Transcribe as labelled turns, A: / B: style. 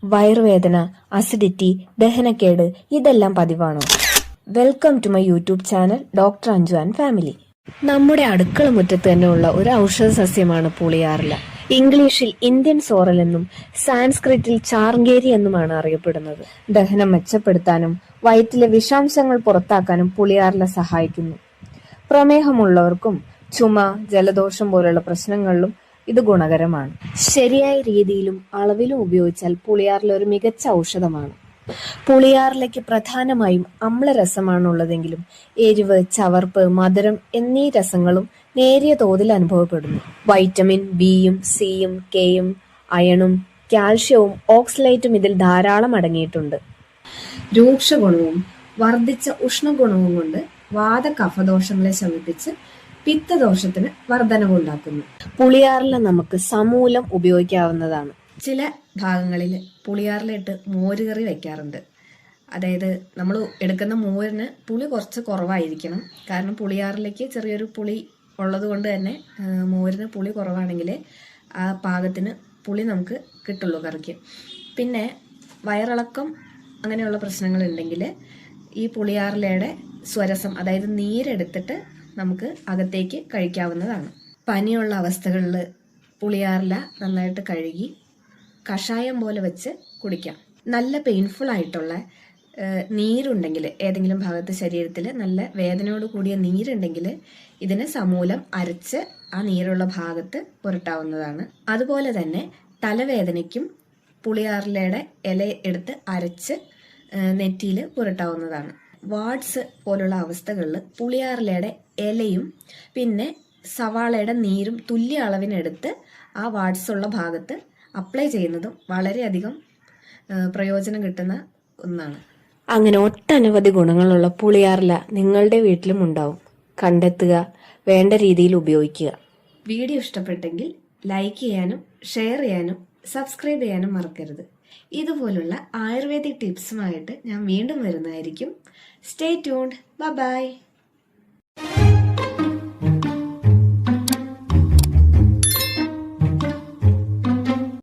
A: വയറുവേദന, അസിഡിറ്റി, ദഹനക്കേട് ഇതെല്ലാം പതിവാണോ? Welcome to my YouTube channel doctor Anju and family. നമ്മുടെ അടുക്കള മുറ്റത്ത് തന്നെയുള്ള ഒരു ഔഷധ സസ്യമാണ് പുളിയാറില. ഇംഗ്ലീഷിൽ ഇന്ത്യൻ സോറൽ എന്നും സാൻസ്ക്രിറ്റിൽ ചാർങ്കേരി എന്നുമാണ് അറിയപ്പെടുന്നത്. ദഹനം മെച്ചപ്പെടുത്താനും വയറ്റിലെ വിഷാംശങ്ങൾ പുറത്താക്കാനും പുളിയാറില സഹായിക്കുന്നു. പ്രമേഹമുള്ളവർക്കും ചുമ, ജലദോഷം പോലുള്ള പ്രശ്നങ്ങളിലും ഇത് ഗുണകരമാണ്. ശരിയായ രീതിയിലും അളവിലും ഉപയോഗിച്ചാൽ പുളിയാറില ഒരു മികച്ച ഔഷധമാണ്. പുളിയാറിലയ്ക്ക് പ്രധാനമായും അമ്ലരസമാണ് ഉള്ളതെങ്കിലും എരിവ്, ചവർപ്പ്, മധുരം എന്നീ രസങ്ങളും നേരിയ തോതിൽ അനുഭവപ്പെടുന്നു. വൈറ്റമിൻ ബിയും സിയും കെയും അയണും കാൽഷ്യവും ഓക്സലേറ്റും ഇതിൽ ധാരാളം അടങ്ങിയിട്ടുണ്ട്. രൂക്ഷ ഗുണവും വർദ്ധിച്ച ഉഷ്ണഗുണവും കൊണ്ട് വാത കഫദോഷങ്ങളെ ശമിപ്പിച്ച് പിത്തദോഷത്തിന് വർധനവുണ്ടാക്കുന്നു. പുളിയാറില നമുക്ക് സമൂലം ഉപയോഗിക്കാവുന്നതാണ്. ചില ഭാഗങ്ങളിൽ പുളിയാറില ഇട്ട് മോരുകറി വെക്കാറുണ്ട്. അതായത് നമ്മൾ എടുക്കുന്ന മോരിന് പുളി കുറച്ച് കുറവായിരിക്കണം. കാരണം പുളിയാറിലേക്ക് ചെറിയൊരു പുളി ഉള്ളത് കൊണ്ട് തന്നെ മോരിന് പുളി കുറവാണെങ്കിൽ ആ പാകത്തിന് പുളി നമുക്ക് കിട്ടുള്ളൂ കറിക്ക്. പിന്നെ വയറിളക്കം അങ്ങനെയുള്ള പ്രശ്നങ്ങളുണ്ടെങ്കിൽ ഈ പുളിയാറിലയുടെ സ്വരസം, അതായത് നീരെടുത്തിട്ട് നമുക്ക് അകത്തേക്ക് കഴിക്കാവുന്നതാണ്. പനിയുള്ള അവസ്ഥകളിൽ പുളിയാറില നന്നായിട്ട് കഴുകി കഷായം പോലെ വെച്ച് കുടിക്കാം. നല്ല പെയിൻഫുൾ ആയിട്ടുള്ള നീരുണ്ടെങ്കിൽ, ഏതെങ്കിലും ഭാഗത്ത് ശരീരത്തിൽ നല്ല വേദനയോട് കൂടിയ നീരുണ്ടെങ്കിൽ ഇതിനെ സമൂലം അരച്ച് ആ നീരുള്ള ഭാഗത്ത് പുരട്ടാവുന്നതാണ്. അതുപോലെ തന്നെ തലവേദനയ്ക്കും പുളിയാറിലയുടെ ഇല എടുത്ത് അരച്ച് നെറ്റിയിൽ പുരട്ടാവുന്നതാണ്. വാട്സ് പോലുള്ള അവസ്ഥകളിൽ പുളിയാറിലയുടെ ഇലയും പിന്നെ സവാളയുടെ നീരും തുല്യ അളവിനെടുത്ത് ആ വാട്സ് ഉള്ള ഭാഗത്ത് അപ്ലൈ ചെയ്യുന്നതും വളരെയധികം പ്രയോജനം കിട്ടുന്ന ഒന്നാണ്. അങ്ങനെ ഒട്ടനവധി ഗുണങ്ങളുള്ള പുളിയാറില നിങ്ങളുടെ വീട്ടിലും ഉണ്ടാവും. കണ്ടെത്തുക, വേണ്ട രീതിയിൽ ഉപയോഗിക്കുക. വീഡിയോ ഇഷ്ടപ്പെട്ടെങ്കിൽ ലൈക്ക് ചെയ്യാനും ഷെയർ ചെയ്യാനും സബ്സ്ക്രൈബ് ചെയ്യാനും മറക്കരുത്. ഇതുപോലുള്ള ആയുർവേദിക് ടിപ്സുമായിട്ട് ഞാൻ വീണ്ടും വരുന്നതായിരിക്കും. Stay tuned. ബൈ.